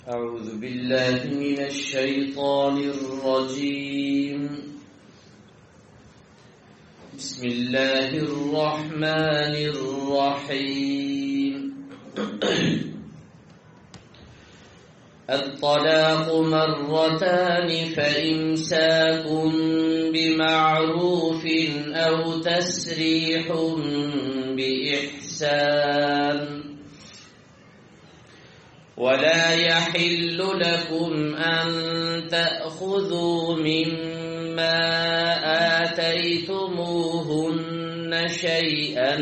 أعوذ بالله من الشيطان الرجيم. بسم الله الرحمن الرحيم. الطلاق مرتان فإمساك بمعروف أو تسريح بإحسان ولا يحل لكم أن تأخذوا مما آتيتموهن شيئا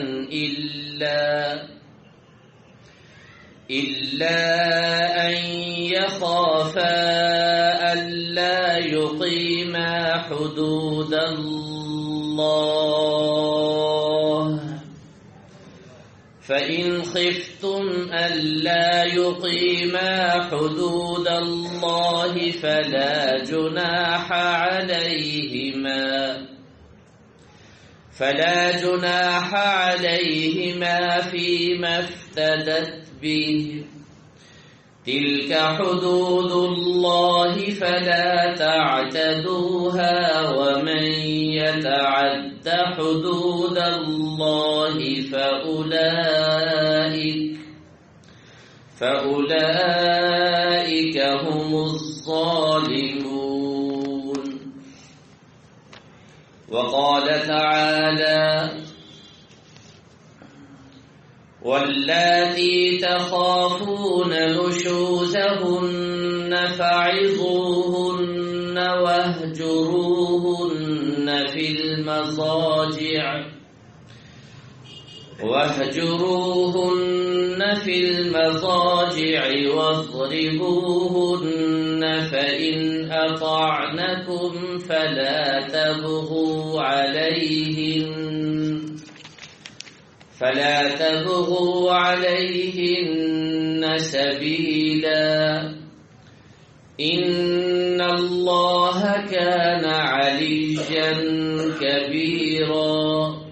إلا أن يخافا ألا يقيما حدود الله فإن خفتم ألا يقيما حدود الله فلا جناح عليهما فيما افتدت به تلك حدود الله فلا تعتدوها ومن يتعد حدود الله فأولئك هم الظالمون. وقال تعالى: واللاتي تخافون نشوزهن فعظوهن واهجروهن في المضاجع واضربوهن فإن أطعنكم فلا تبغوا عليهن سبيلا إن الله كان عليا كبيرا.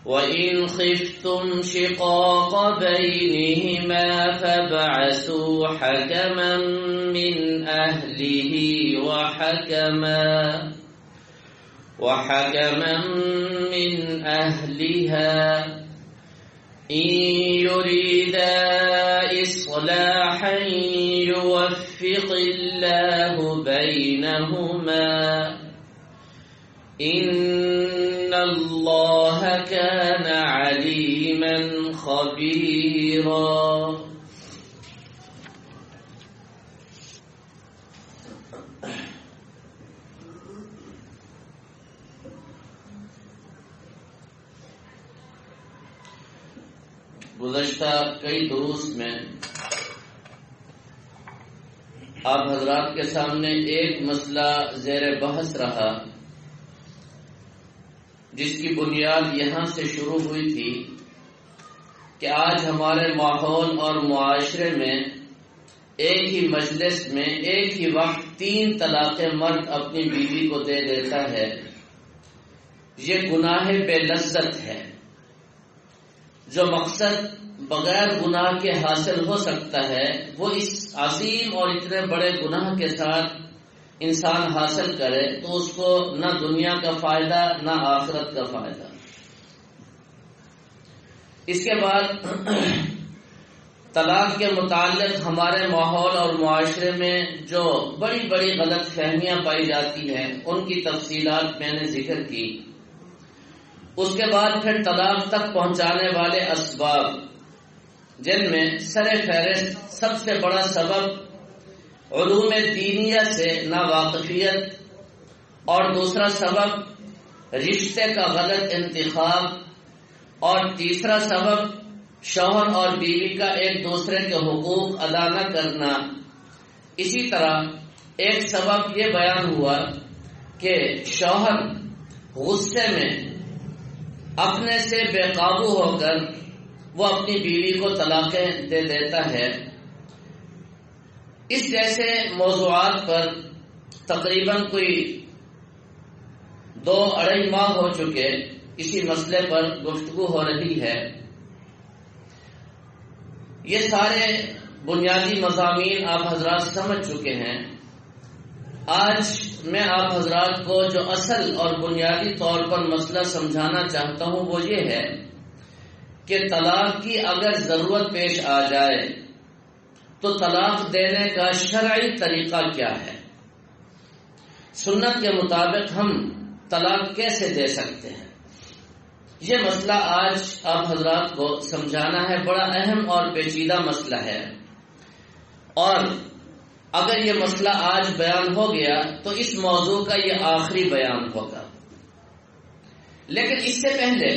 وإن خفتم شقاق بينهما فابعثوا حكما من أهله وحكما من أهلها إن يريدا إصلاحا يوفق الله بينهما إن الله كان عليما خبيرا. گزشتہ کئی دروس میں آپ حضرات کے سامنے ایک مسئلہ زیر بحث رہا جس کی بنیاد یہاں سے شروع ہوئی تھی کہ آج ہمارے ماحول اور معاشرے میں ایک ہی مجلس میں ایک ہی وقت 3 طلاقیں مرد اپنی بیوی کو دے دیتا ہے. یہ گناہ بے لذت ہے. جو مقصد بغیر گناہ کے حاصل ہو سکتا ہے وہ اس عظیم اور اتنے بڑے گناہ کے ساتھ انسان حاصل کرے تو اس کو نہ دنیا کا فائدہ نہ آخرت کا فائدہ. اس کے بعد طلاق کے متعلق ہمارے ماحول اور معاشرے میں جو بڑی بڑی غلط فہمیاں پائی جاتی ہیں ان کی تفصیلات میں نے ذکر کی. اس کے بعد پھر طلاق تک پہنچانے والے اسباب جن میں سر فہرست سب سے بڑا سبب علوم دینیہ سے ناواقفیت اور دوسرا سبب رشتے کا غلط انتخاب اور تیسرا سبب شوہر اور بیوی کا ایک دوسرے کے حقوق ادا نہ کرنا. اسی طرح ایک سبب یہ بیان ہوا کہ شوہر غصے میں اپنے سے بے قابو ہو کر وہ اپنی بیوی کو طلاقیں دے دیتا ہے. اس جیسے موضوعات پر تقریباً کوئی 2-2.5 ماہ ہو چکے اسی مسئلے پر گفتگو ہو رہی ہے. یہ سارے بنیادی مضامین آپ حضرات سمجھ چکے ہیں۔ آج میں آپ حضرات کو جو اصل اور بنیادی طور پر مسئلہ سمجھانا چاہتا ہوں وہ یہ ہے کہ طلاق کی اگر ضرورت پیش آ جائے تو طلاق دینے کا شرعی طریقہ کیا ہے، سنت کے مطابق ہم طلاق کیسے دے سکتے ہیں، یہ مسئلہ آج آپ حضرات کو سمجھانا ہے۔ بڑا اہم اور پیچیدہ مسئلہ ہے، اور اگر یہ مسئلہ آج بیان ہو گیا تو اس موضوع کا یہ آخری بیان ہوگا۔ لیکن اس سے پہلے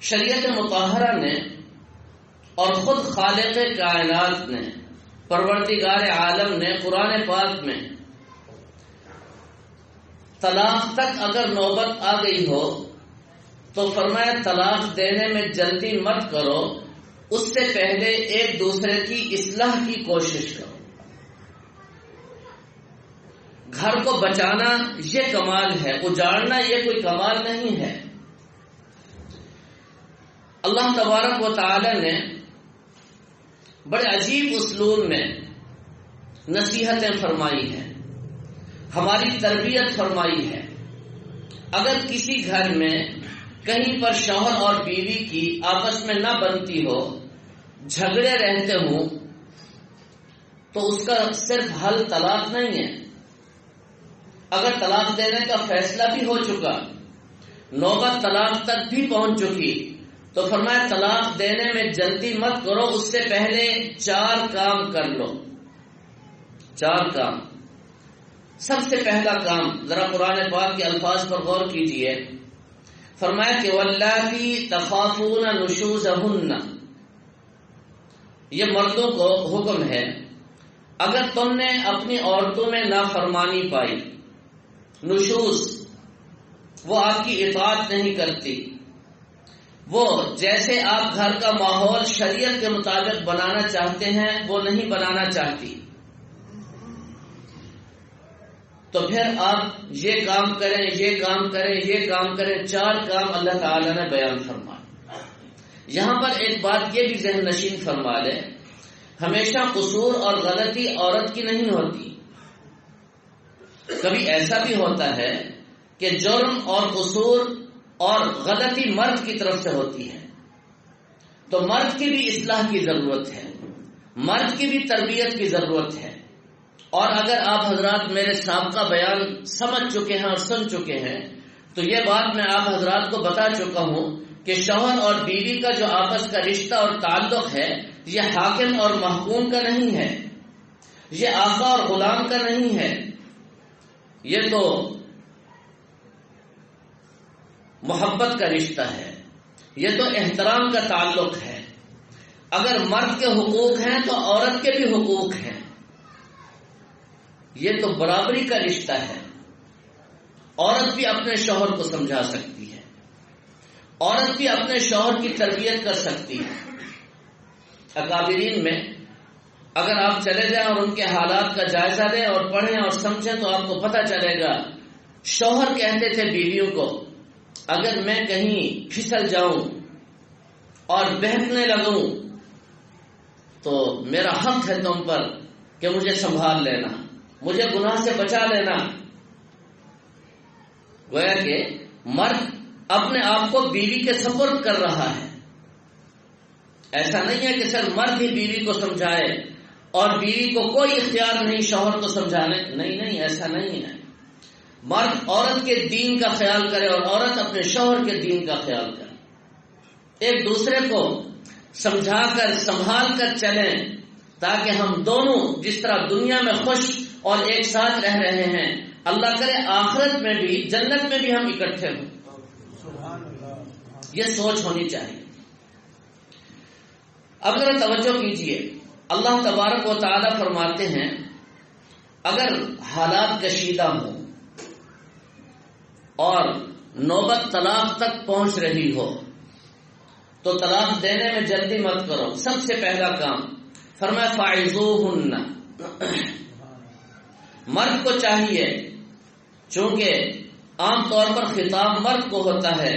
شریعت مطہرہ نے اور خود خالق کائنات نے، پروردگار عالم نے قرآن پاک میں طلاق تک اگر نوبت آ گئی ہو تو فرمایا طلاق دینے میں جلدی مت کرو، اس سے پہلے ایک دوسرے کی اصلاح کی کوشش کرو۔ گھر کو بچانا یہ کمال ہے، اجاڑنا یہ کوئی کمال نہیں ہے۔ اللہ تبارک و تعالی نے بڑے عجیب اسلوب میں نصیحتیں فرمائی ہیں، ہماری تربیت فرمائی ہے۔ اگر کسی گھر میں کہیں پر شوہر اور بیوی کی آپس میں نہ بنتی ہو، جھگڑے رہتے ہوں، تو اس کا صرف حل طلاق نہیں ہے۔ اگر طلاق دینے کا فیصلہ بھی ہو چکا، نوبت طلاق تک بھی پہنچ چکی، تو فرمایا طلاق دینے میں جلدی مت کرو، اس سے پہلے 4 کام کر لو۔ 4 کام۔ سب سے پہلا کام، ذرا قرآن پاک کے الفاظ پر غور کیجئے، فرمایا کہ واللاتی تخافون نشوزہن، یہ مردوں کو حکم ہے اگر تم نے اپنی عورتوں میں نافرمانی پائی، نشوز وہ آپ کی اطاعت نہیں کرتی، وہ جیسے آپ گھر کا ماحول شریعت کے مطابق بنانا چاہتے ہیں وہ نہیں بنانا چاہتی، تو پھر آپ یہ کام کریں، یہ کام کریں، یہ کام کریں۔ 4 کام اللہ تعالی نے بیان فرمائے۔ یہاں پر ایک بات یہ بھی ذہن نشین فرما لیں، ہمیشہ قصور اور غلطی عورت کی نہیں ہوتی، کبھی ایسا بھی ہوتا ہے کہ جرم اور قصور اور غلطی مرد کی طرف سے ہوتی ہے، تو مرد کی بھی اصلاح کی ضرورت ہے، مرد کی بھی تربیت کی ضرورت ہے۔ اور اگر آپ حضرات میرے سابقہ بیان سمجھ چکے ہیں اور سن چکے ہیں تو یہ بات میں آپ حضرات کو بتا چکا ہوں کہ شوہر اور بیوی کا جو آپس کا رشتہ اور تعلق ہے یہ حاکم اور محکوم کا نہیں ہے، یہ آقا اور غلام کا نہیں ہے، یہ تو محبت کا رشتہ ہے، یہ تو احترام کا تعلق ہے۔ اگر مرد کے حقوق ہیں تو عورت کے بھی حقوق ہیں، یہ تو برابری کا رشتہ ہے۔ عورت بھی اپنے شوہر کو سمجھا سکتی ہے، عورت بھی اپنے شوہر کی تربیت کر سکتی ہے۔ اکابرین میں اگر آپ چلے جائیں اور ان کے حالات کا جائزہ لیں اور پڑھیں اور سمجھیں تو آپ کو پتہ چلے گا، شوہر کہتے تھے بیویوں کو اگر میں کہیں پھسل جاؤں اور بہکنے لگوں تو میرا حق ہے تم پر کہ مجھے سنبھال لینا، مجھے گناہ سے بچا لینا۔ گویا کہ مرد اپنے آپ کو بیوی کے سپرد کر رہا ہے، ایسا نہیں ہے کہ صرف مرد ہی بیوی کو سمجھائے اور بیوی کو کوئی اختیار نہیں شوہر کو سمجھانے، نہیں، ایسا نہیں ہے۔ مرد عورت کے دین کا خیال کرے اور عورت اپنے شوہر کے دین کا خیال کرے، ایک دوسرے کو سمجھا کر سنبھال کر چلیں تاکہ ہم دونوں جس طرح دنیا میں خوش اور ایک ساتھ رہ رہے ہیں، اللہ کرے آخرت میں بھی، جنت میں بھی ہم اکٹھے ہوں۔ یہ سوچ ہونی چاہیے۔ اب ذرا توجہ کیجئے، اللہ تبارک و تعالی فرماتے ہیں اگر حالات کشیدہ ہوں اور نوبت طلاق تک پہنچ رہی ہو تو طلاق دینے میں جلدی مت کرو۔ سب سے پہلا کام فرمایا فاعذوہن، مرد کو چاہیے، چونکہ عام طور پر خطاب مرد کو ہوتا ہے،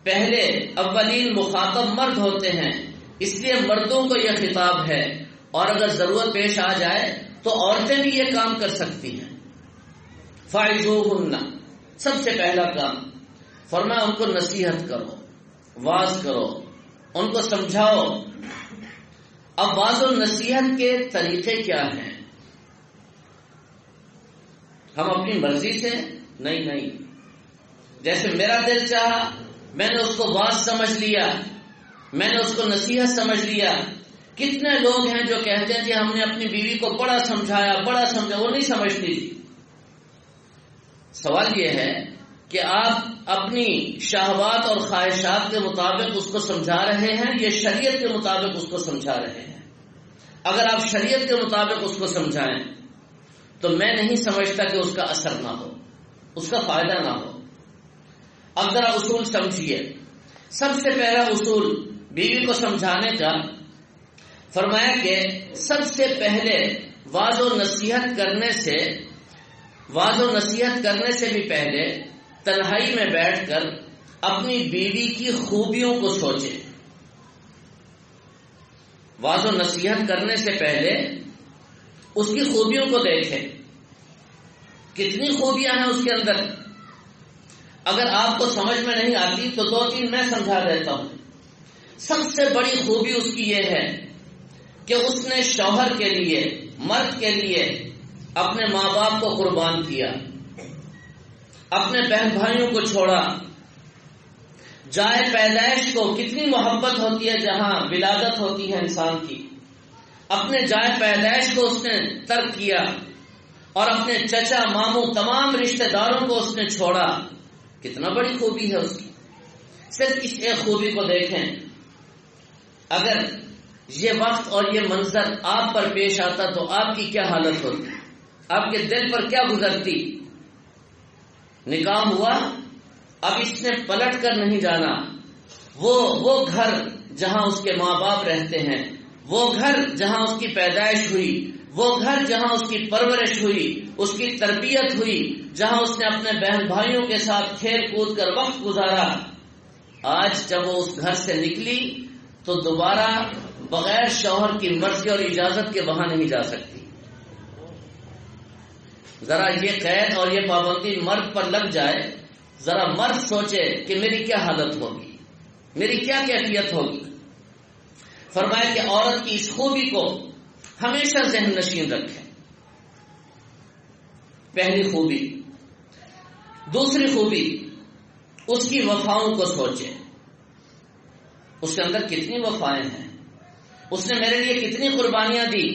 پہلے اولین مخاطب مرد ہوتے ہیں، اس لیے مردوں کو یہ خطاب ہے، اور اگر ضرورت پیش آ جائے تو عورتیں بھی یہ کام کر سکتی ہیں۔ فَعِظُوهُنَّ، سب سے پہلا کام فرمایا ان کو نصیحت کرو، واعظ کرو، ان کو سمجھاؤ۔ اب واعظ و نصیحت کے طریقے کیا ہیں؟ ہم اپنی مرضی سے نہیں، جیسے میرا دل چاہا میں نے اس کو واعظ سمجھ لیا، میں نے اس کو نصیحت سمجھ لیا۔ کتنے لوگ ہیں جو کہتے ہیں کہ ہم نے اپنی بیوی کو بڑا سمجھایا، وہ نہیں سمجھتی تھی۔ سوال یہ ہے کہ آپ اپنی شہوات اور خواہشات کے مطابق اس کو سمجھا رہے ہیں، یہ شریعت کے مطابق اس کو سمجھا رہے ہیں؟ اگر آپ شریعت کے مطابق اس کو سمجھائیں تو میں نہیں سمجھتا کہ اس کا اثر نہ ہو، اس کا فائدہ نہ ہو۔ اب ذرا اصول سمجھیے۔ سب سے پہلا اصول بیوی کو سمجھانے کا فرمایا کہ سب سے پہلے واعظ و نصیحت کرنے سے بھی پہلے تنہائی میں بیٹھ کر اپنی بیوی کی خوبیوں کو سوچے۔ واعظ و نصیحت کرنے سے پہلے اس کی خوبیوں کو دیکھیں، کتنی خوبیاں ہیں اس کے اندر۔ اگر آپ کو سمجھ میں نہیں آتی تو 2-3 میں سمجھا دیتا ہوں۔ سب سے بڑی خوبی اس کی یہ ہے کہ اس نے شوہر کے لیے، مرد کے لیے اپنے ماں باپ کو قربان کیا، اپنے بہن بھائیوں کو چھوڑا، جائے پیدائش کو، کتنی محبت ہوتی ہے جہاں ولادت ہوتی ہے انسان کی، اپنے جائے پیدائش کو اس نے ترک کیا، اور اپنے چچا ماموں تمام رشتہ داروں کو اس نے چھوڑا۔ کتنا بڑی خوبی ہے اس کی۔ صرف اس ایک خوبی کو دیکھیں۔ اگر یہ وقت اور یہ منظر آپ پر پیش آتا تو آپ کی کیا حالت ہوتی؟ آپ کے دل پر کیا گزرتی؟ نکاح ہوا، اب اس نے پلٹ کر نہیں جانا۔ وہ گھر جہاں اس کے ماں باپ رہتے ہیں، وہ گھر جہاں اس کی پیدائش ہوئی، وہ گھر جہاں اس کی پرورش ہوئی، اس کی تربیت ہوئی، جہاں اس نے اپنے بہن بھائیوں کے ساتھ کھیل کود کر وقت گزارا، آج جب وہ اس گھر سے نکلی تو دوبارہ بغیر شوہر کی مرضی اور اجازت کے وہاں نہیں جا سکتی۔ ذرا یہ قید اور یہ پابندی مرد پر لگ جائے، ذرا مرد سوچے کہ میری کیا حالت ہوگی، میری کیا کیفیت ہوگی۔ فرمایا کہ عورت کی اس خوبی کو ہمیشہ ذہن نشین رکھیں، پہلی خوبی۔ دوسری خوبی، اس کی وفاؤں کو سوچیں، اس کے اندر کتنی وفائیں ہیں، اس نے میرے لیے کتنی قربانیاں دی،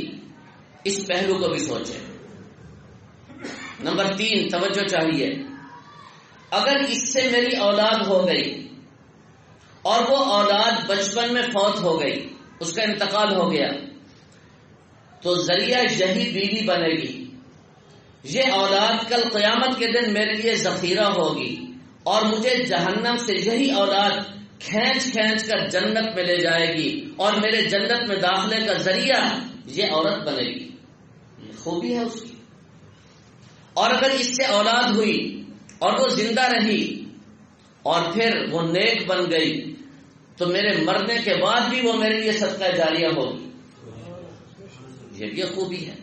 اس پہلو کو بھی سوچیں۔ نمبر 3، توجہ چاہیے۔ اگر اس سے میری اولاد ہو گئی اور وہ اولاد بچپن میں فوت ہو گئی، اس کا انتقال ہو گیا، تو ذریعہ یہی بیوی بنے گی، یہ اولاد کل قیامت کے دن میرے لیے ذخیرہ ہوگی، اور مجھے جہنم سے یہی اولاد کھینچ کر جنت میں لے جائے گی، اور میرے جنت میں داخلے کا ذریعہ یہ عورت بنے گی۔ یہ خوبی ہے اس کی۔ اور اگر اس سے اولاد ہوئی اور وہ زندہ رہی اور پھر وہ نیک بن گئی تو میرے مرنے کے بعد بھی وہ میرے لیے صدقہ جاریہ ہوگی، یہ بھی خوبی ہے۔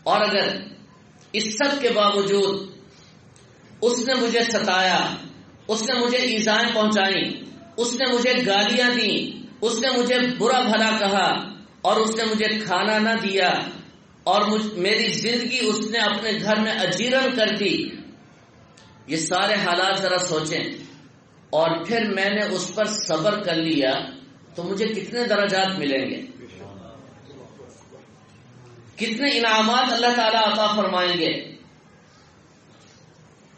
اور اگر اس سب کے باوجود اس نے مجھے ستایا، اس نے مجھے ایذائیں پہنچائیں، اس نے مجھے گالیاں دیں، اس نے مجھے برا بھلا کہا، اور اس نے مجھے کھانا نہ دیا، اور میری زندگی اس نے اپنے گھر میں اجیرن کر دی، یہ سارے حالات ذرا سوچیں، اور پھر میں نے اس پر صبر کر لیا تو مجھے کتنے درجات ملیں گے، کتنے انعامات اللہ تعالیٰ عطا فرمائیں گے۔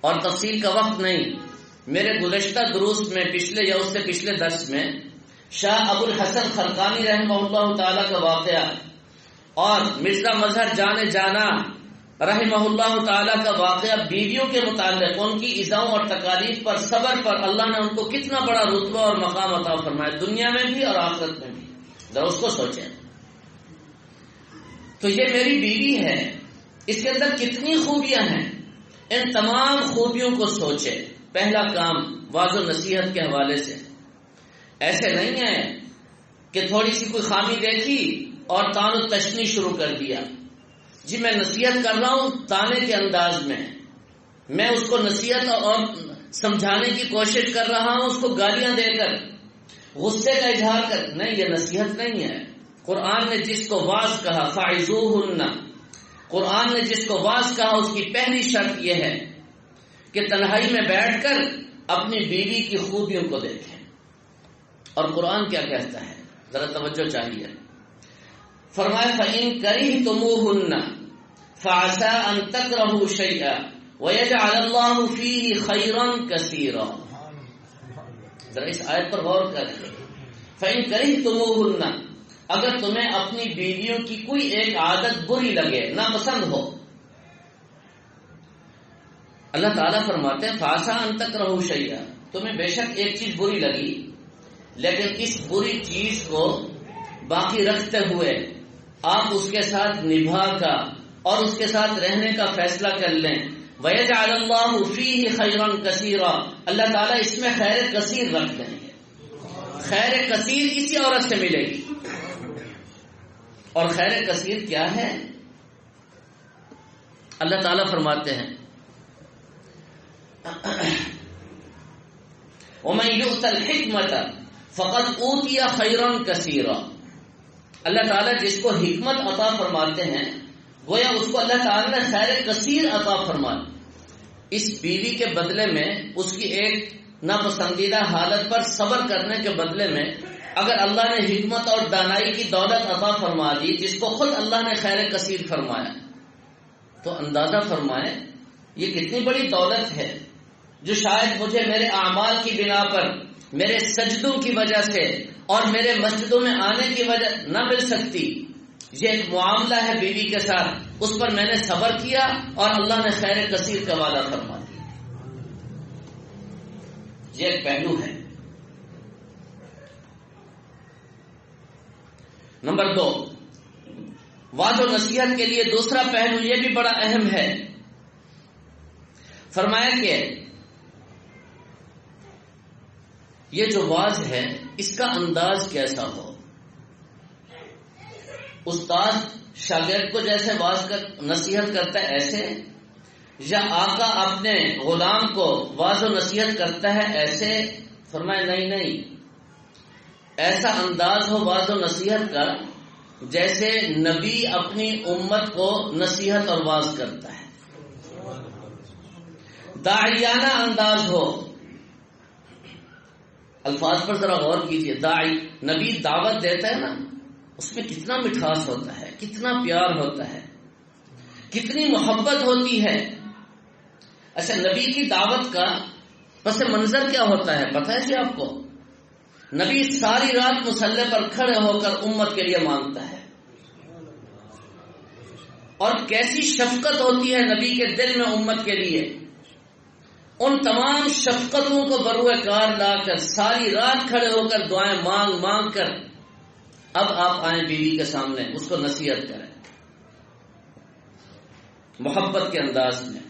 اور تفصیل کا وقت نہیں، میرے گزشتہ دروس میں پچھلے یا اس سے پچھلے درس میں شاہ ابو الحسن خرقانی رحمہ اللہ تعالیٰ کا واقعہ اور مرزا مظہر جانا رحمہ اللہ تعالیٰ کا واقعہ بیویوں کے متعلق، ان کی ایذاؤں اور تکالیف پر، صبر پر اللہ نے ان کو کتنا بڑا رتبہ اور مقام عطا فرمایا، دنیا میں بھی اور آخرت میں بھی، ذرا اس کو سوچیں۔ تو یہ میری بیوی ہے، اس کے اندر کتنی خوبیاں ہیں، ان تمام خوبیوں کو سوچے۔ پہلا کام واعظ و نصیحت کے حوالے سے۔ ایسے نہیں ہے کہ تھوڑی سی کوئی خامی دیکھی اور تان و تشنی شروع کر دیا. جی میں نصیحت کر رہا ہوں تانے کے انداز میں اس کو نصیحت اور سمجھانے کی کوشش کر رہا ہوں، اس کو گالیاں دے کر، غصے کا اظہار کر. نہیں، یہ نصیحت نہیں ہے. قرآن نے جس کو واعظ کہا فَعِظُوهُنَّ، قرآن نے جس کو واعظ کہا اس کی پہلی شرط یہ ہے کہ تنہائی میں بیٹھ کر اپنی بیوی کی خوبیوں کو دیکھیں. اور قرآن کیا کہتا ہے ذرا توجہ چاہیے. فرمایا فَإِن كَرِهْتُمُوهُنَّ فَعَسَىٰ أَن تَكْرَهُوا شَيْئًا وَيَجْعَلَ اللَّهُ فِيهِ خَيْرًا كَثِيرًا. ذرا اس آیت پر غور کریں. فَإِن كَرِهْتُمُوهُنَّ، اگر تمہیں اپنی بیویوں کی کوئی ایک عادت بری لگے، ناپسند ہو. اللہ تعالیٰ فرماتے ہیں فَعَسَىٰ أَن تَكْرَهُوا شَيْئًا، تمہیں بے شک ایک چیز بری لگی، لیکن اس بری چیز کو باقی رکھتے ہوئے آپ اس کے ساتھ نبھا کر اور اس کے ساتھ رہنے کا فیصلہ کر لیں. وَيَجْعَلَ اللَّهُ فِيهِ خَيْرًا كَثِيرًا، اللہ تعالیٰ اس میں خیر کثیر رکھ دیں گے. خیر کثیر کسی عورت سے ملے گی. اور خیر کثیر کیا ہے؟ اللہ تعالیٰ فرماتے ہیں وَمَن يُؤْتَ الْحِكْمَةَ فَقَدْ أُوتِيَ خَيْرًا كَثِيرًا. اللہ تعالیٰ جس کو حکمت عطا فرماتے ہیں گویا اس کو اللہ تعالیٰ نے خیر کثیر عطا فرمائی. اس بیوی کے بدلے میں اس کی ایک ناپسندیدہ حالت پر صبر کرنے کے بدلے میں اگر اللہ نے حکمت اور دانائی کی دولت عطا فرما دی جس کو خود اللہ نے خیر کثیر فرمایا، تو اندازہ فرمائیں یہ کتنی بڑی دولت ہے جو شاید مجھے میرے اعمال کی بنا پر، میرے سجدوں کی وجہ سے اور میرے مسجدوں میں آنے کی وجہ نہ مل سکتی. یہ ایک معاملہ ہے بیوی کے ساتھ، اس پر میں نے صبر کیا اور اللہ نے خیر کثیر کا وعدہ فرما دیا. یہ ایک پہلو ہے. نمبر 2، وعظ و نصیحت کے لیے دوسرا پہلو یہ بھی بڑا اہم ہے. فرمایا کہ یہ جو واعظ ہے اس کا انداز کیسا ہو. استاد شاگرد کو جیسے واعظ کر نصیحت کرتا ہے ایسے، یا آقا اپنے غلام کو واعظ و نصیحت کرتا ہے ایسے؟ فرمایا نہیں، ایسا انداز ہو واعظ و نصیحت کا جیسے نبی اپنی امت کو نصیحت اور واعظ کرتا ہے. داعیانہ انداز ہو. الفاظ پر ذرا غور کیجئے. داعی، نبی دعوت دیتا ہے نا، اس میں کتنا مٹھاس ہوتا ہے، کتنا پیار ہوتا ہے، کتنی محبت ہوتی ہے. اچھا، نبی کی دعوت کا پس منظر کیا ہوتا ہے پتہ ہے جی آپ کو؟ نبی ساری رات مصلی پر کھڑے ہو کر امت کے لیے مانگتا ہے. اور کیسی شفقت ہوتی ہے نبی کے دل میں امت کے لیے. ان تمام شفقتوں کو بروئے کار لا کر ساری رات کھڑے ہو کر دعائیں مانگ مانگ کر اب آپ آئیں بیوی کے سامنے، اس کو نصیحت کریں محبت کے انداز میں.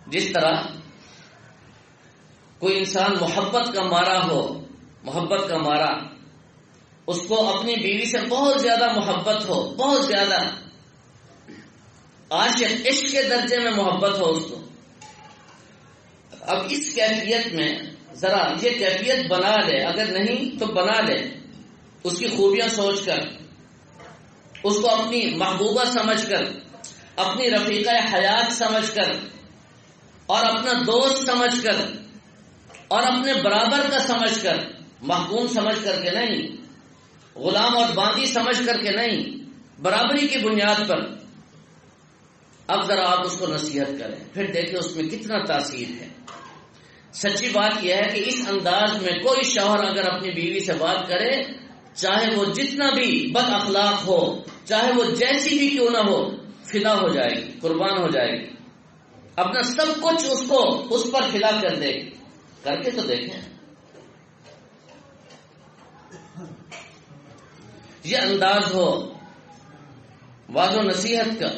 جس طرح کوئی انسان محبت کا مارا ہو، محبت کا مارا، اس کو اپنی بیوی سے بہت زیادہ محبت ہو، بہت زیادہ عاشق، عشق کے درجے میں محبت ہو اس کو. اب اس کیفیت میں ذرا یہ کیفیت بنا لے، اگر نہیں تو بنا لے، اس کی خوبیاں سوچ کر، اس کو اپنی محبوبہ سمجھ کر، اپنی رفیقہ حیات سمجھ کر، اور اپنا دوست سمجھ کر، اور اپنے برابر کا سمجھ کر، محکوم سمجھ کر کے نہیں، غلام اور باندی سمجھ کر کے نہیں، برابری کی بنیاد پر. اب ذرا آپ اس کو نصیحت کریں، پھر دیکھیں اس میں کتنا تاثیر ہے. سچی بات یہ ہے کہ اس انداز میں کوئی شوہر اگر اپنی بیوی سے بات کرے، چاہے وہ جتنا بھی بد اخلاق ہو، چاہے وہ جیسی بھی کیوں نہ ہو، فدا ہو جائے گی، قربان ہو جائے گی، اپنا سب کچھ اس پر فدا کر دے گی. کر کے تو دیکھیں. یہ انداز ہو واعظ و نصیحت کا.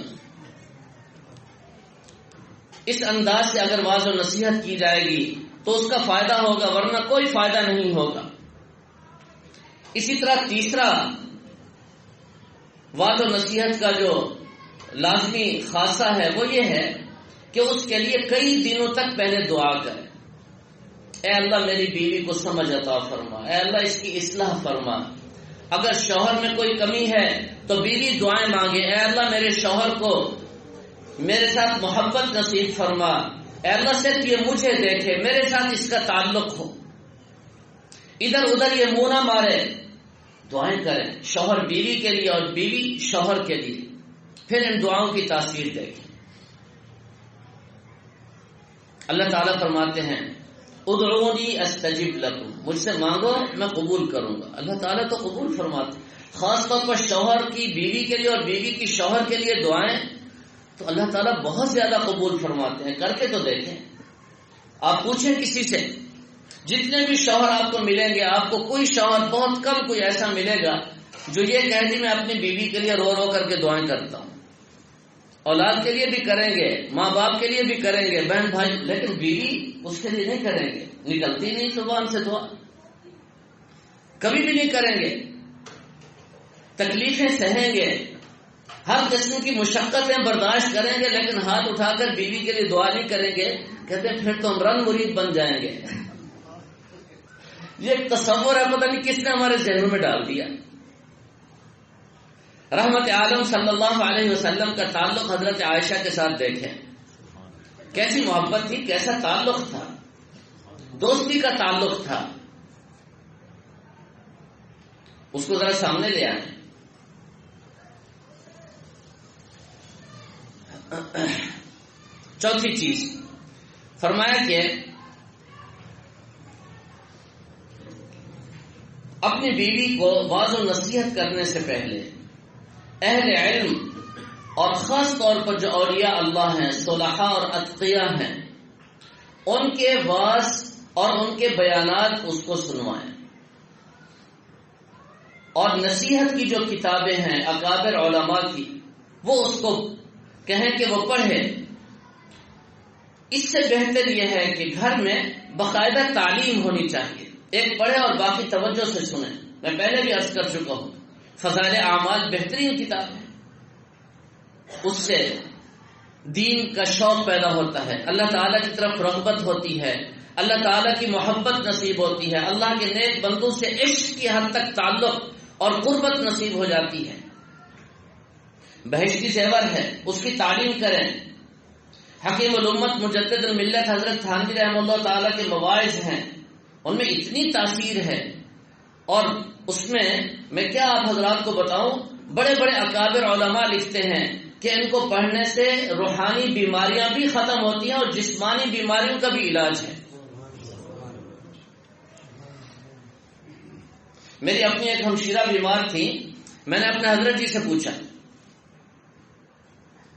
اس انداز سے اگر واعظ و نصیحت کی جائے گی تو اس کا فائدہ ہوگا، ورنہ کوئی فائدہ نہیں ہوگا۔ اسی طرح تیسرا وعد و نصیحت کا جو لازمی خاصہ ہے وہ یہ ہے کہ اس کے لیے کئی دنوں تک پہلے دعا کرے، اے اللہ میری بیوی کو سمجھ عطا فرما، اے اللہ اس کی اصلاح فرما۔ اگر شوہر میں کوئی کمی ہے تو بیوی دعائیں مانگے، اے اللہ میرے شوہر کو میرے ساتھ محبت نصیب فرما، اے اللہ صرف یہ مجھے دیکھے، میرے ساتھ اس کا تعلق ہو، ادھر ادھر یہ منہ نہ مارے۔ دعائیں کریں شوہر بیوی کے لیے اور بیوی شوہر کے لیے، پھر ان دعاؤں کی تاثیر دیکھیں۔ اللہ تعالیٰ فرماتے ہیں ادعونی استجب لکم، مجھ سے مانگو میں قبول کروں گا۔ اللہ تعالیٰ تو قبول فرماتے ہیں، خاص طور پر شوہر کی بیوی کے لیے اور بیوی کی شوہر کے لیے دعائیں تو اللہ تعالیٰ بہت زیادہ قبول فرماتے ہیں۔ کر کے تو دیکھیں، آپ پوچھیں کسی سے، جتنے بھی شوہر آپ کو ملیں گے، آپ کو کوئی شوہر بہت کم کوئی ایسا ملے گا جو یہ کہہ دی میں اپنی بیوی کے لیے رو رو کر کے دعائیں کرتا ہوں۔ اولاد کے لیے بھی کریں گے، ماں باپ کے لیے بھی کریں گے، بہن بھائی، لیکن بیوی اس کے لیے نہیں کریں گے، نکلتی نہیں زبان سے دعا، کبھی بھی نہیں کریں گے۔ تکلیفیں سہیں گے، ہر قسم کی مشقتیں برداشت کریں گے، لیکن ہاتھ اٹھا کر بیوی کے لیے دعا نہیں کریں گے، کہتے ہیں پھر تو ہم رنگ مرید بن جائیں گے۔ یہ ایک تصور ہے، پتہ نہیں کس نے ہمارے ذہنوں میں ڈال دیا۔ رحمت عالم صلی اللہ علیہ وسلم کا تعلق حضرت عائشہ کے ساتھ دیکھیں، کیسی محبت تھی، کیسا تعلق تھا، دوستی کا تعلق تھا۔ اس کو ذرا سامنے لے آئیں۔ چوتھی چیز فرمایا کہ اپنی بیوی کو واضح و نصیحت کرنے سے پہلے اہل علم اور خاص طور پر جو اولیاء اللہ ہیں، صلحاء اور اتقیاء ہیں، ان کے واعظ اور ان کے بیانات اس کو سنوائیں، اور نصیحت کی جو کتابیں ہیں اکابر علماء کی وہ اس کو کہیں کہ وہ پڑھے۔ اس سے بہتر یہ ہے کہ گھر میں باقاعدہ تعلیم ہونی چاہیے، ایک پڑھے اور باقی توجہ سے سنیں۔ میں پہلے بھی عرض کر چکا ہوں، فضائل اعمال بہترین کتاب ہے، اس سے دین کا شوق پیدا ہوتا ہے، اللہ تعالیٰ کی طرف رغبت ہوتی ہے، اللہ تعالیٰ کی محبت نصیب ہوتی ہے، اللہ کے نیک بندوں سے عشق کی حد تک تعلق اور قربت نصیب ہو جاتی ہے، بہشتی زیور ہے، اس کی تعلیم کریں۔ حکیم الامت مجدد الملت حضرت تھانوی رحمہ اللہ تعالیٰ کے مواعظ ہیں، ان میں اتنی تاثیر ہے، اور اس میں کیا آپ حضرات کو بتاؤں، بڑے بڑے اکابر علماء لکھتے ہیں کہ ان کو پڑھنے سے روحانی بیماریاں بھی ختم ہوتی ہیں اور جسمانی بیماریوں کا بھی علاج ہے۔ میری اپنی ایک ہمشیرہ بیمار تھی، میں نے اپنے حضرت جی سے پوچھا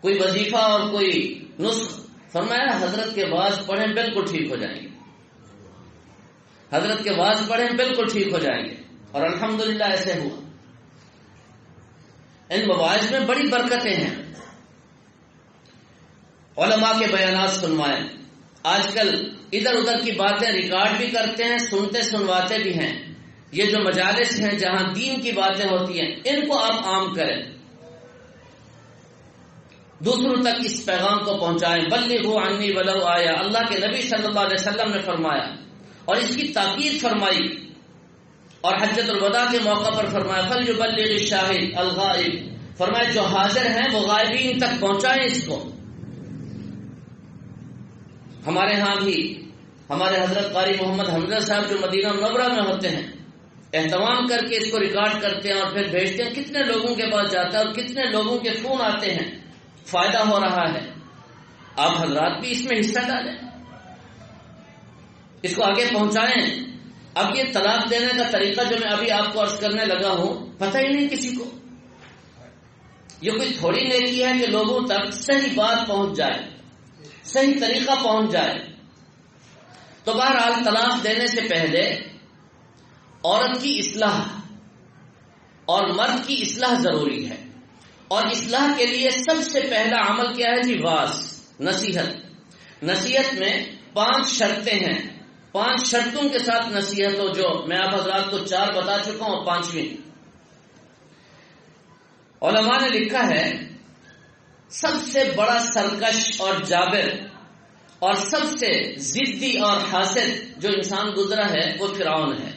کوئی وظیفہ اور کوئی نسخ، فرمایا حضرت کے واعظ پڑھیں بالکل ٹھیک ہو جائیں گے، حضرت کے واعظ پڑھیں بالکل ٹھیک ہو جائیں گے، اور الحمدللہ ایسے ہوا۔ ان مواعظ میں بڑی برکتیں ہیں، علماء کے بیانات سنوائیں۔ آج کل ادھر ادھر کی باتیں ریکارڈ بھی کرتے ہیں، سنتے سنواتے بھی ہیں۔ یہ جو مجالس ہیں جہاں دین کی باتیں ہوتی ہیں، ان کو آپ عام کریں، دوسروں تک اس پیغام کو پہنچائیں۔ بلغوا عنی ولو آیا، اللہ کے نبی صلی اللہ علیہ وسلم نے فرمایا اور اس کی تاکید فرمائی، اور حجۃ الوداع کے موقع پر فرمایا فلیبلغ الشاہد الغائب، فرمایا جو حاضر ہیں وہ غائبین تک پہنچائیں اس کو۔ ہمارے ہاں بھی ہمارے حضرت قاری محمد حمزہ صاحب جو مدینہ منورہ میں ہوتے ہیں، اہتمام کر کے اس کو ریکارڈ کرتے ہیں اور پھر بھیجتے ہیں، کتنے لوگوں کے پاس جاتا ہے اور کتنے لوگوں کے فون آتے ہیں، فائدہ ہو رہا ہے۔ آپ حضرات بھی اس میں حصہ ڈالیں، اس کو آگے پہنچائیں۔ اب یہ طلاق دینے کا طریقہ جو میں ابھی آپ کو عرض کرنے لگا ہوں، پتہ ہی نہیں کسی کو، یہ کوئی تھوڑی نیکی ہے کہ لوگوں تک صحیح بات پہنچ جائے، صحیح طریقہ پہنچ جائے۔ تو بہرحال طلاق دینے سے پہلے عورت کی اصلاح اور مرد کی اصلاح ضروری ہے، اور اصلاح کے لیے سب سے پہلا عمل کیا ہے جی؟ واعظ، نصیحت۔ نصیحت میں 5 شرطیں ہیں، 5 شرطوں کے ساتھ نصیحت ہو، جو میں آپ حضرات کو 4 بتا چکا ہوں، 5ویں علماء نے لکھا ہے سب سے بڑا سرکش اور جابر اور سب سے ضدی اور حاسد جو انسان گزرا ہے وہ فرعون ہے.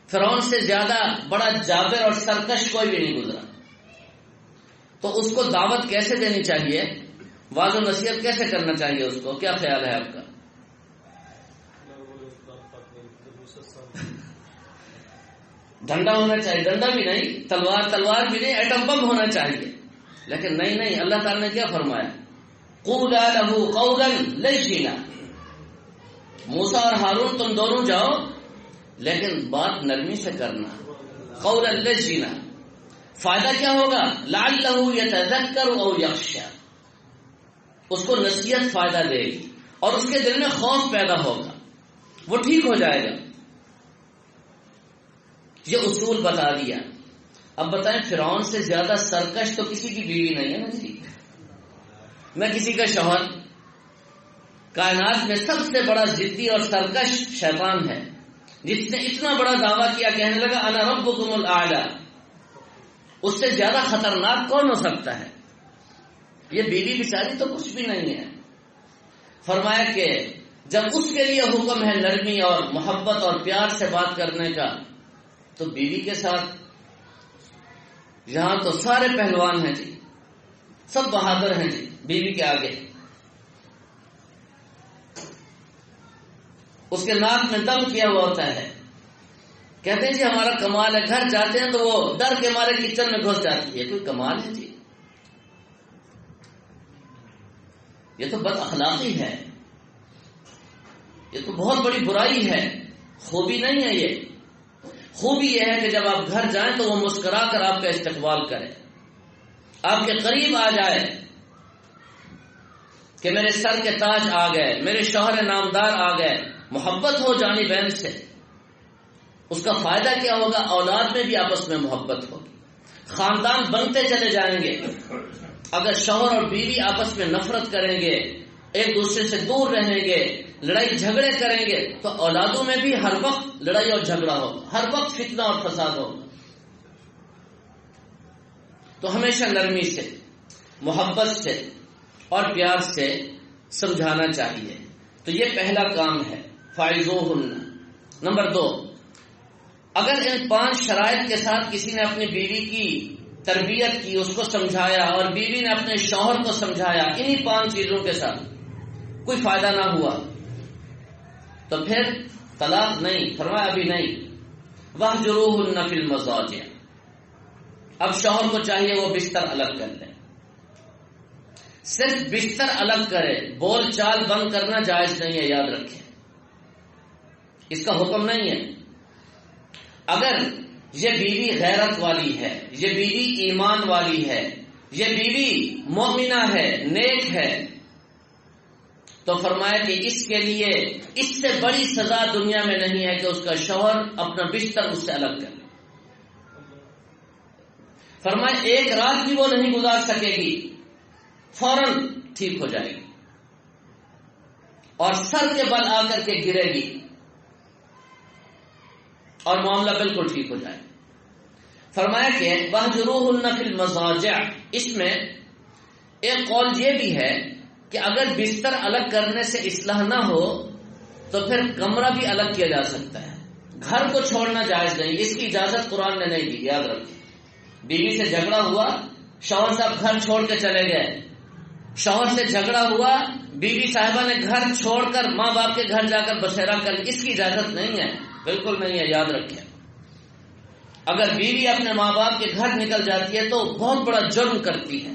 فرعون سے زیادہ بڑا جابر اور سرکش کوئی بھی نہیں گزرا. تو اس کو دعوت کیسے دینی چاہیے، واضح و نصیحت کیسے کرنا چاہیے، اس کو کیا خیال ہے آپ کا؟ ڈنڈا ہونا چاہیے، ڈنڈا بھی نہیں، تلوار بھی نہیں، ایٹم بم ہونا چاہیے. لیکن نہیں، اللہ تعالی نے کیا فرمایا، قولا لہ قولا لینا. موسیٰ اور ہارون تم دونوں جاؤ لیکن بات نرمی سے کرنا. قولا لینا، فائدہ کیا ہوگا، لعلہ یتذکر او یخشی، اس کو نصیحت فائدہ دے گی اور اس کے دل میں خوف پیدا ہوگا، وہ ٹھیک ہو جائے گا. یہ اصول بتا دیا. اب بتائیں فرعون سے زیادہ سرکش تو کسی کی بیوی نہیں ہے نا جی، نہ کسی کا شوہر. کائنات میں سب سے بڑا ضدی اور سرکش شیطان ہے، جس نے اتنا بڑا دعویٰ کیا، کہنے لگا انا ربکم الاعلی. اس سے زیادہ خطرناک کون ہو سکتا ہے؟ یہ بیوی بیچاری تو کچھ بھی نہیں ہے. فرمایا کہ جب اس کے لیے حکم ہے نرمی اور محبت اور پیار سے بات کرنے کا، تو بیوی کے ساتھ یہاں تو سارے پہلوان ہیں جی، سب بہادر ہیں جی بیوی کے آگے. اس کے ناک میں دم کیا ہوا ہوتا ہے، کہتے ہیں جی ہمارا کمال ہے. گھر جاتے ہیں تو وہ ڈر کے مارے کچن میں گھس جاتی ہے. کوئی کمال ہے جی؟ یہ تو بد اخلاقی ہے، یہ تو بہت بڑی برائی ہے، خوبی نہیں ہے. یہ خوبی یہ ہے کہ جب آپ گھر جائیں تو وہ مسکرا کر آپ کا استقبال کرے، آپ کے قریب آ جائے کہ میرے سر کے تاج آ گئے، میرے شوہر نامدار آ گئے. محبت ہو جانی بہن سے. اس کا فائدہ کیا ہوگا، اولاد میں بھی آپس میں محبت ہوگی، خاندان بنتے چلے جائیں گے. اگر شوہر اور بیوی آپس میں نفرت کریں گے، ایک دوسرے سے دور رہیں گے، لڑائی جھگڑے کریں گے، تو اولادوں میں بھی ہر وقت لڑائی اور جھگڑا ہوگا، ہر وقت فتنہ اور فساد ہوگا. تو ہمیشہ نرمی سے، محبت سے اور پیار سے سمجھانا چاہیے. تو یہ پہلا کام ہے، فاعظوہن. نمبر 2، اگر ان 5 شرائط کے ساتھ کسی نے اپنی بیوی کی تربیت کی، اس کو سمجھایا، اور بیوی نے اپنے شوہر کو سمجھایا، انہی 5 چیزوں کے ساتھ کوئی فائدہ نہ ہوا، تو پھر طلاق نہیں. فرمایا ابھی نہیں. واہجروہن فی المضاجع. اب شوہر کو چاہیے وہ بستر الگ کر لے. صرف بستر الگ کرے، بول چال بند کرنا جائز نہیں ہے، یاد رکھیں، اس کا حکم نہیں ہے. اگر یہ بیوی غیرت والی ہے، یہ بیوی ایمان والی ہے، یہ بیوی مومنہ ہے، نیک ہے، تو فرمایا کہ اس کے لیے اس سے بڑی سزا دنیا میں نہیں ہے کہ اس کا شوہر اپنا بستر اس سے الگ کرے. فرمایا ایک رات بھی وہ نہیں گزار سکے گی، فوراً ٹھیک ہو جائے گی اور سر کے بل آ کر کے گرے گی اور معاملہ بالکل ٹھیک ہو جائے. فرمایا کہ واہجروہن فی المضاجع. اس میں ایک قول یہ بھی ہے کہ اگر بستر الگ کرنے سے اصلاح نہ ہو تو پھر کمرہ بھی الگ کیا جا سکتا ہے. گھر کو چھوڑنا جائز نہیں، اس کی اجازت قرآن نے نہیں دی. یاد رکھیں، بیوی سے جھگڑا ہوا، شوہر صاحب گھر چھوڑ کے چلے گئے. شوہر سے جھگڑا ہوا، بیوی صاحبہ نے گھر چھوڑ کر ماں باپ کے گھر جا کر بسیرا کر، اس کی اجازت نہیں ہے، بالکل نہیں ہے. یاد رکھیں، اگر بیوی اپنے ماں باپ کے گھر نکل جاتی ہے تو بہت بڑا جرم کرتی ہے،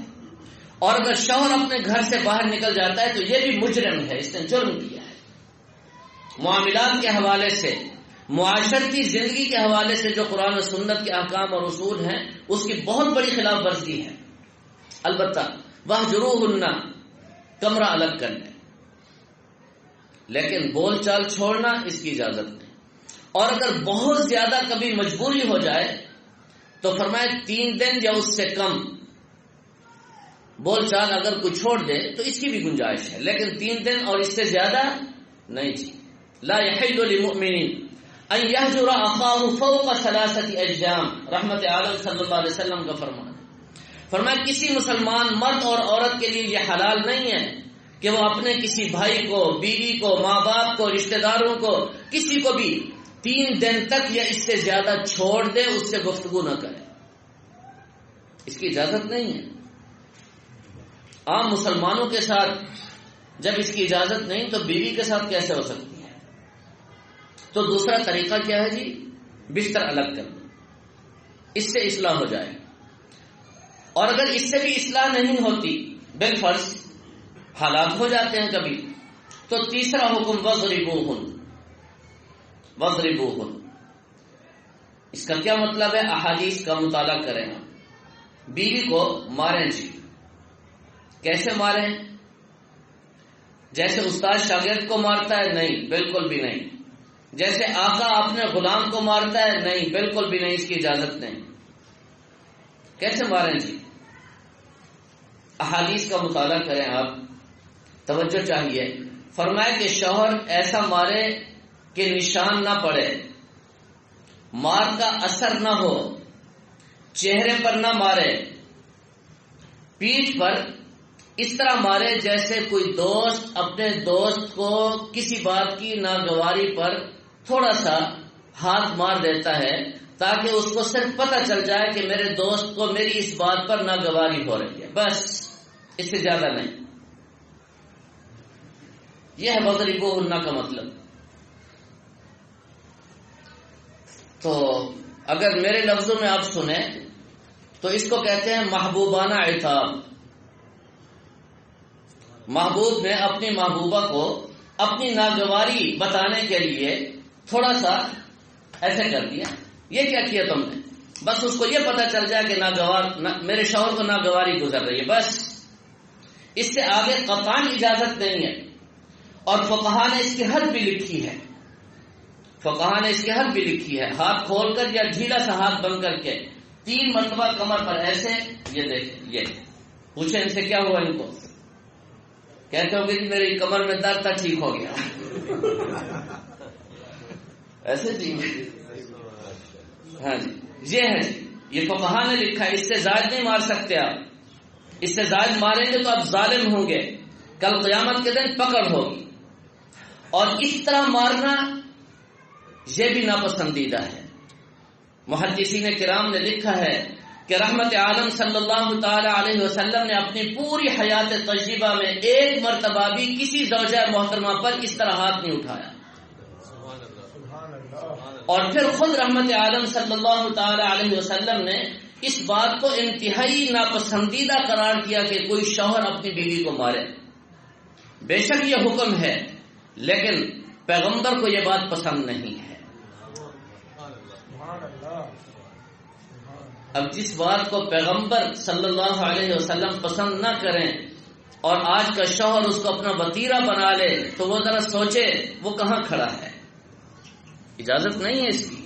اور اگر شوہر اپنے گھر سے باہر نکل جاتا ہے تو یہ بھی مجرم ہے، اس نے جرم کیا ہے. معاملات کے حوالے سے، معاشرتی زندگی کے حوالے سے جو قرآن و سنت کے احکام اور اصول ہیں، اس کی بہت بڑی خلاف ورزی ہے. البتہ واہجروہن، کمرہ الگ کر لیں، لیکن بول چال چھوڑنا اس کی اجازت نہیں. اور اگر بہت زیادہ کبھی مجبوری ہو جائے تو فرمائے 3 دن یا اس سے کم بول چال اگر کوئی چھوڑ دے تو اس کی بھی گنجائش ہے، لیکن 3 دن اور اس سے زیادہ نہیں جی. لا يحل لمؤمن ان يهجر اخاه فوق 3 ايام، رحمت عالم صلی اللہ علیہ وسلم کا فرمان ہے۔ فرمایا کسی مسلمان مرد اور عورت کے لیے یہ حلال نہیں ہے کہ وہ اپنے کسی بھائی کو، بیوی کو، ماں باپ کو، رشتہ داروں کو، کسی کو بھی 3 دن تک یا اس سے زیادہ چھوڑ دے، اس سے گفتگو نہ کرے، اس کی اجازت نہیں ہے۔ عام مسلمانوں کے ساتھ جب اس کی اجازت نہیں تو بیوی کے ساتھ کیسے ہو سکتی ہے؟ تو دوسرا طریقہ کیا ہے جی؟ بستر الگ کرنا، اس سے اصلاح ہو جائے۔ اور اگر اس سے بھی اصلاح نہیں ہوتی، بالفرض حالات ہو جاتے ہیں کبھی، تو تیسرا حکم وَاضْرِبُوهُنَّ، وَاضْرِبُوهُنَّ۔ اس کا کیا مطلب ہے؟ احادیث کا مطالعہ کریں ہم۔ بیوی کو ماریں جی، کیسے ماریں؟ جیسے استاد شاگرد کو مارتا ہے؟ نہیں، بالکل بھی نہیں۔ جیسے آقا اپنے غلام کو مارتا ہے؟ نہیں، بالکل بھی نہیں، اس کی اجازت نہیں۔ کیسے ماریں جی؟ احادیث کا مطالعہ کریں آپ، توجہ چاہیے۔ فرمایا کہ شوہر ایسا مارے کہ نشان نہ پڑے، مار کا اثر نہ ہو، چہرے پر نہ مارے، پیٹھ پر اس طرح مارے جیسے کوئی دوست اپنے دوست کو کسی بات کی ناگواری پر تھوڑا سا ہاتھ مار دیتا ہے تاکہ اس کو صرف پتہ چل جائے کہ میرے دوست کو میری اس بات پر ناگواری ہو رہی ہے، بس، اس سے زیادہ نہیں۔ یہ ہے وَاضْرِبُوهُنَّ کا مطلب۔ تو اگر میرے لفظوں میں آپ سنیں تو اس کو کہتے ہیں محبوبانہ عتاب۔ محبوب نے اپنی محبوبہ کو اپنی ناگواری بتانے کے لیے تھوڑا سا ایسے کر دیا، یہ کیا کیا تم نے؟ بس اس کو یہ پتہ چل جائے کہ میرے شوہر کو ناگواری گزر رہی ہے، بس، اس سے آگے قطعاً اجازت نہیں ہے۔ اور فقہا نے اس کی حد بھی لکھی ہے، فقہا نے اس کی حد بھی لکھی ہے، ہاتھ کھول کر یا ڈھیلا سا ہاتھ بند کر کے 3 مرتبہ کمر پر ایسے، یہ دیکھیں، یہ پوچھیں ان سے کیا ہوا، ان کو کہتے ہو کہ جی میری کمر میں درد تھا، ٹھیک ہو گیا، ایسے جی، ہاں جی، یہ ہے جی، یہ فقہا نے لکھا ہے، اس سے زائد نہیں مار سکتے آپ، اس سے زائد ماریں گے تو آپ ظالم ہوں گے، کل قیامت کے دن پکڑ ہوگی۔ اور اس طرح مارنا یہ بھی ناپسندیدہ ہے۔ محدثین کرام نے لکھا ہے کہ رحمت عالم صلی اللہ تعالی علیہ وسلم نے اپنی پوری حیات طیبہ میں 1 مرتبہ بھی کسی زوجہ محترمہ پر اس طرح ہاتھ نہیں اٹھایا۔ اور پھر خود رحمت عالم صلی اللہ تعالی علیہ وسلم نے اس بات کو انتہائی ناپسندیدہ قرار دیا کہ کوئی شوہر اپنی بیوی کو مارے۔ بے شک یہ حکم ہے، لیکن پیغمبر کو یہ بات پسند نہیں ہے۔ اب جس بات کو پیغمبر صلی اللہ علیہ وسلم پسند نہ کریں اور آج کا شوہر اس کو اپنا وتیرہ بنا لے تو وہ ذرا سوچے وہ کہاں کھڑا ہے، اجازت نہیں ہے اس کی۔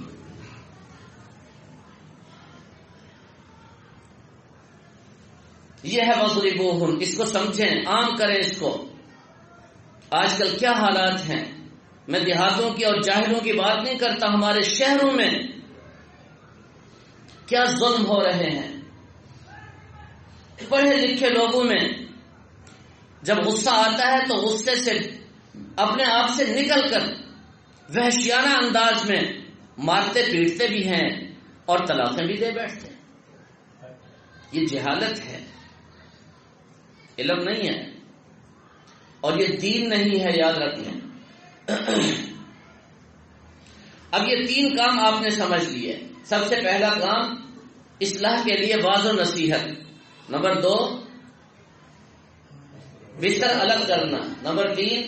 یہ ہے وَاضْرِبُوهُنَّ، اس کو سمجھیں، عام کریں اس کو۔ آج کل کیا حالات ہیں، میں دیہاتوں کی اور جاہلوں کی بات نہیں کرتا، ہمارے شہروں میں کیا ظلم ہو رہے ہیں۔ پڑھے لکھے لوگوں میں جب غصہ آتا ہے تو غصے سے اپنے آپ سے نکل کر وحشیانہ انداز میں مارتے پیٹتے بھی ہیں اور طلاقیں بھی دے بیٹھتے ہیں۔ یہ جہالت ہے، علم نہیں ہے، اور یہ دین نہیں ہے، یاد رکھیں۔ اب یہ 3 کام آپ نے سمجھ لیے۔ سب سے پہلا کام اصلاح کے لیے واعظ و نصیحت، نمبر 2 بستر الگ کرنا، نمبر 3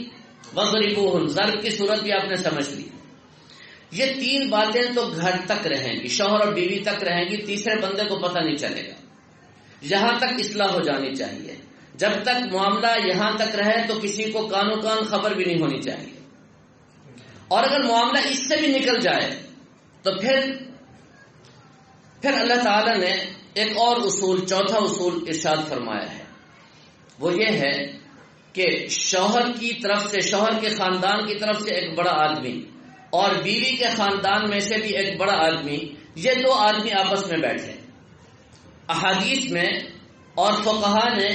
وَاضْرِبُوهُنَّ، ضرب کی صورت بھی آپ نے سمجھ لی۔ یہ 3 باتیں تو گھر تک رہیں گی، شوہر اور بیوی تک رہیں گی، تیسرے بندے کو پتہ نہیں چلے گا۔ یہاں تک اصلاح ہو جانی چاہیے۔ جب تک معاملہ یہاں تک رہے تو کسی کو کانوں کان خبر بھی نہیں ہونی چاہیے، اور اگر معاملہ اس سے بھی نکل جائے تو پھر اللہ تعالی نے ایک اور اصول، چوتھا اصول ارشاد فرمایا ہے، وہ یہ ہے کہ شوہر کی طرف سے، شوہر کے خاندان کی طرف سے ایک بڑا آدمی اور بیوی کے خاندان میں سے بھی ایک بڑا آدمی، یہ دو آدمی آپس میں بیٹھے۔ احادیث میں اور فقہا نے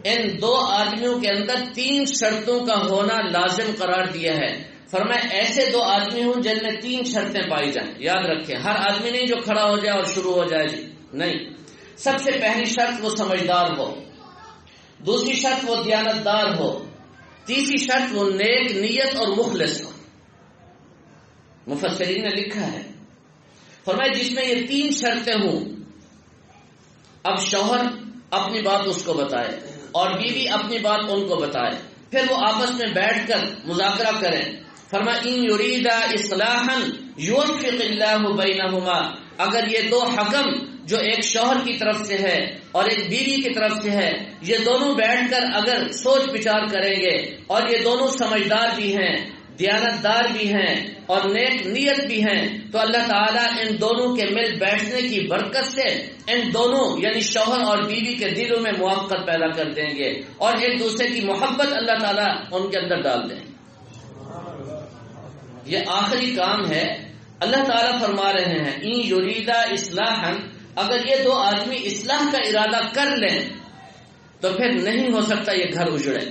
ان دو آدمیوں کے اندر 3 شرطوں کا ہونا لازم قرار دیا ہے۔ فرمایا ایسے دو آدمی ہوں جن میں 3 شرطیں پائی جائیں۔ یاد رکھیں، ہر آدمی نہیں جو کھڑا ہو جائے اور شروع ہو جائے جی، نہیں۔ سب سے پہلی شرط وہ سمجھدار ہو، دوسری شرط وہ دیانتدار ہو، تیسری شرط وہ نیک نیت اور مخلص ہو۔ مفسرین نے لکھا ہے، فرمایا جس میں یہ 3 شرطیں ہوں، اب شوہر اپنی بات اس کو بتائے اور بیوی اپنی بات ان کو بتائے، پھر وہ آپس میں بیٹھ کر مذاکرہ کریں۔ فرمایا ان یریدا اصلاحا یوفق اللہ بینہما، اگر یہ دو حکم جو ایک شوہر کی طرف سے ہے اور ایک بیوی کی طرف سے ہے، یہ دونوں بیٹھ کر اگر سوچ بچار کریں گے اور یہ دونوں سمجھدار بھی ہیں، دیانتدار بھی ہیں اور نیک نیت بھی ہیں، تو اللہ تعالیٰ ان دونوں کے مل بیٹھنے کی برکت سے ان دونوں یعنی شوہر اور بیوی کے دلوں میں موافقت پیدا کر دیں گے اور ایک دوسرے کی محبت اللہ تعالیٰ ان کے اندر ڈال دیں گے۔ یہ آخری کام ہے۔ اللہ تعالیٰ فرما رہے ہیں ان یریدا اصلاحا، اگر یہ دو آدمی اصلاح کا ارادہ کر لیں تو پھر نہیں ہو سکتا یہ گھر اجڑے،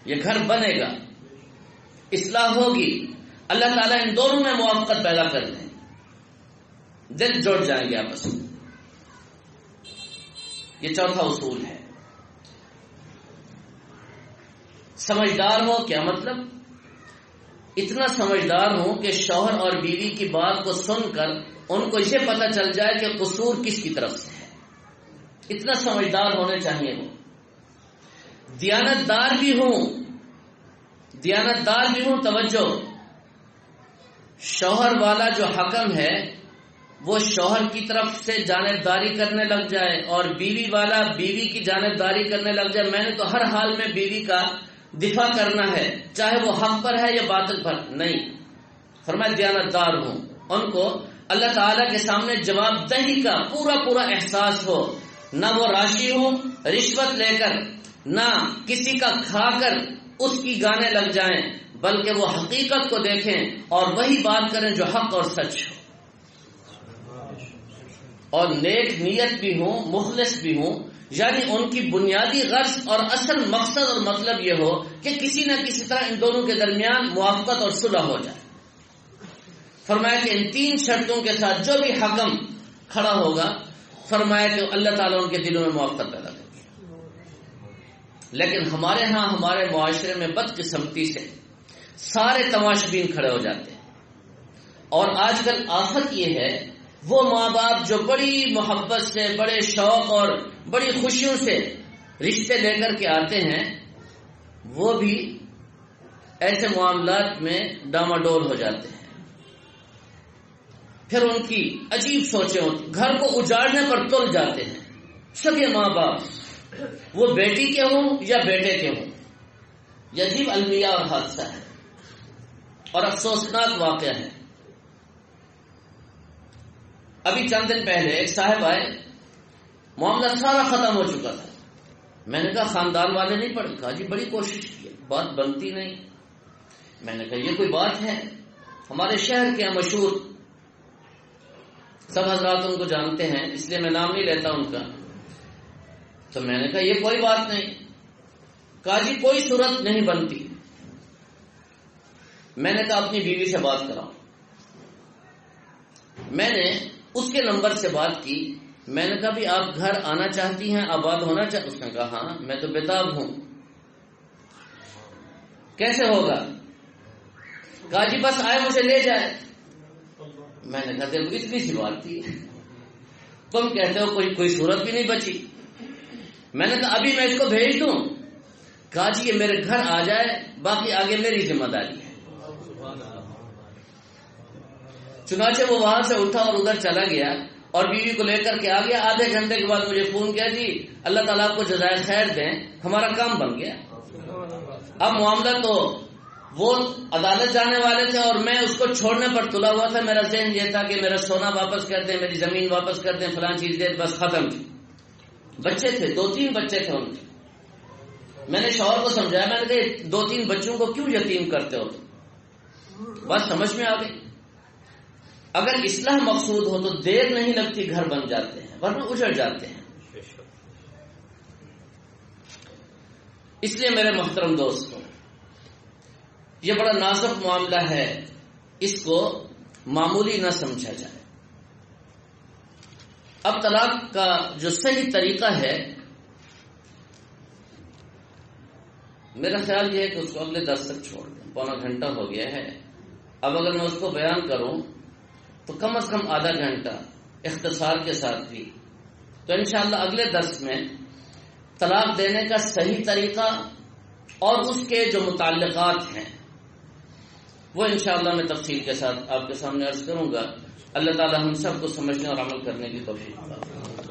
یہ گھر بنے گا، اصلاح ہوگی، اللہ تعالیٰ ان دونوں میں موافقت پیدا کر دیں، دل جڑ جائیں گے آپس میں۔ یہ چوتھا اصول ہے۔ سمجھدار ہو، کیا مطلب؟ اتنا سمجھدار ہوں کہ شوہر اور بیوی کی بات کو سن کر ان کو اسے پتہ چل جائے کہ قصور کس کی طرف سے ہے، اتنا سمجھدار ہونے چاہیے وہ۔ دیانتدار بھی ہوں، دیانتدار بھی ہوں، توجہ، شوہر والا جو حکم ہے وہ شوہر کی طرف سے جانبداری کرنے لگ جائے اور بیوی والا بیوی کی جانبداری کرنے لگ جائے، میں نے تو ہر حال میں بیوی کا دفاع کرنا ہے چاہے وہ حق پر ہے یا باطل پر، نہیں۔ فرمایا دیانتدار ہوں، ان کو اللہ تعالیٰ کے سامنے جواب دہی کا پورا پورا احساس ہو، نہ وہ راشی ہوں رشوت لے کر، نہ کسی کا کھا کر اس کی گانے لگ جائیں، بلکہ وہ حقیقت کو دیکھیں اور وہی بات کریں جو حق اور سچ ہو، اور نیک نیت بھی ہوں، مخلص بھی ہوں، یعنی ان کی بنیادی غرض اور اصل مقصد اور مطلب یہ ہو کہ کسی نہ کسی طرح ان دونوں کے درمیان موافقت اور صلح ہو جائے۔ فرمایا کہ ان 3 شرطوں کے ساتھ جو بھی حکم کھڑا ہوگا، فرمایا کہ اللہ تعالیٰ ان کے دلوں میں موافقت پیدا کرے گی۔ لیکن ہمارے ہاں، ہمارے معاشرے میں بدقسمتی سے سارے تماشبین کھڑے ہو جاتے ہیں، اور آج کل آفت یہ ہے، وہ ماں باپ جو بڑی محبت سے، بڑے شوق اور بڑی خوشیوں سے رشتے لے کر کے آتے ہیں، وہ بھی ایسے معاملات میں ڈاماڈول ہو جاتے ہیں۔ پھر ان کی عجیب سوچیں ہوتی، گھر کو اجاڑنے پر تل جاتے ہیں سگے ماں باپ، وہ بیٹی کے ہوں یا بیٹے کے ہوں۔ یہ عجیب المیہ اور حادثہ ہے اور افسوسناک واقعہ ہے۔ ابھی چند دن پہلے ایک صاحب آئے، معاملہ سارا ختم ہو چکا تھا، میں نے کہا خاندان والے نہیں پڑھے؟ کہا جی بڑی کوشش کی، بات بنتی نہیں۔ میں نے کہا یہ کوئی بات ہے؟ ہمارے شہر کے مشہور، سب حضرات ان کو جانتے ہیں اس لیے میں نام نہیں لیتا ان کا، تو میں نے کہا یہ کوئی بات نہیں۔ کہا جی کوئی صورت نہیں بنتی۔ میں نے کہا اپنی بیوی سے بات کراؤ۔ میں نے اس کے نمبر سے بات کی، میں نے کہا بھی آپ گھر آنا چاہتی ہیں، آباد ہونا چاہتی؟ اس نے کہا ہاں، میں تو بےتاب ہوں۔ کیسے ہوگا؟ کہا جی بس آئے مجھے لے جائے۔ میں نے کہا دیکھو اتنی سی بات تھی، تم کہتے ہو کوئی صورت بھی نہیں بچی۔ میں نے کہا ابھی میں اس کو بھیج دوں؟ کہا جی یہ میرے گھر آ جائے، باقی آگے میری ذمہ داری ہے۔ چنانچہ وہ وہاں سے اٹھا اور ادھر چلا گیا اور بیوی کو لے کر کے آ گیا۔ آدھے گھنٹے کے بعد مجھے فون کیا، جی اللہ تعالیٰ آپ کو جزائے خیر دیں، ہمارا کام بن گیا۔ اب معاملہ تو وہ عدالت جانے والے تھے اور میں اس کو چھوڑنے پر تلا ہوا تھا۔ میرا ذہن یہ تھا کہ میرا سونا واپس کر دیں، میری زمین واپس کر دیں، فلاں چیز دیں، بس ختم تھی۔ بچے تھے، 2-3 بچے تھے ان کے۔ میں نے شوہر کو سمجھایا، میں نے کہا 2-3 بچوں کو کیوں یتیم کرتے ہو تم؟ بات سمجھ میں آ گئی۔ اگر اصلاح مقصود ہو تو دیر نہیں لگتی، گھر بن جاتے ہیں، ورنہ اجڑ جاتے ہیں۔ اس لیے میرے محترم دوستوں، یہ بڑا نازک معاملہ ہے، اس کو معمولی نہ سمجھا جائے۔ اب طلاق کا جو صحیح طریقہ ہے، میرا خیال یہ ہے کہ اس کو اگلے درس تک چھوڑ دیں، 1.25 گھنٹہ ہو گیا ہے۔ اب اگر میں اس کو بیان کروں تو کم از کم آدھا گھنٹہ اختصار کے ساتھ بھی، تو انشاءاللہ اگلے درس میں طلاق دینے کا صحیح طریقہ اور اس کے جو متعلقات ہیں وہ انشاءاللہ میں تفصیل کے ساتھ آپ کے سامنے عرض کروں گا۔ اللہ تعالی ہم سب کو سمجھنے اور عمل کرنے کی توفیق عطا فرمائے۔